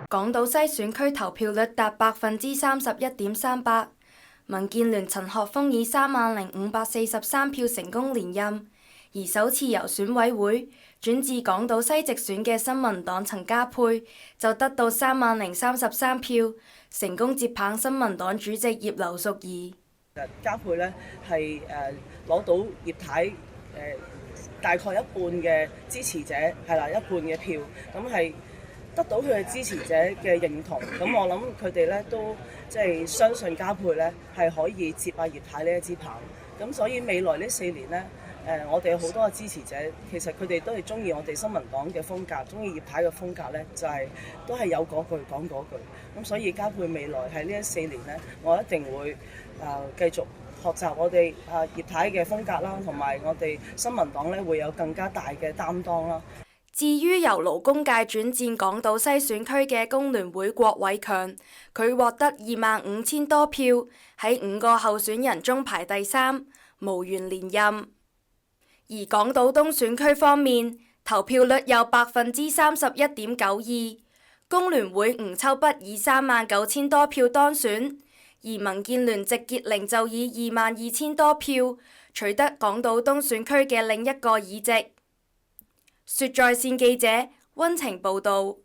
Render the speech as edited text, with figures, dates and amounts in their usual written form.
港島西選區投票率達31.38%，民建聯陳學鋒以30543票成功連任，而首次由選委會轉至港島西直選嘅新民黨陳家珮就得到30033票，成功接棒新民黨主席葉劉淑儀。家珮呢係攞到葉太大概一半嘅支持者，係啦，一半嘅票，咁係得到佢嘅支持者嘅認同，咁我諗佢哋咧都即係相信家珮咧係可以接葉太呢一支棒，咁所以未來呢4年咧，我哋有好多嘅支持者，其實佢哋都係中意我哋新民黨嘅風格，中意葉太嘅風格咧，就係都係有嗰句講嗰句，咁所以家珮未來喺呢4年咧，我一定會繼續學習我哋葉太嘅風格啦，同埋我哋新民黨咧會有更加大嘅擔當啦。至於由勞工界轉戰港島西選區嘅工聯會郭偉強，佢獲得25000多票，喺5個候選人中排第3，無緣連任。而港島東選區方面，投票率有31.92%，工聯會吳秋北以39000多票當選，而民建聯席潔玲就以22000多票取得港島東選區嘅另一個議席。說在線記者溫情報道。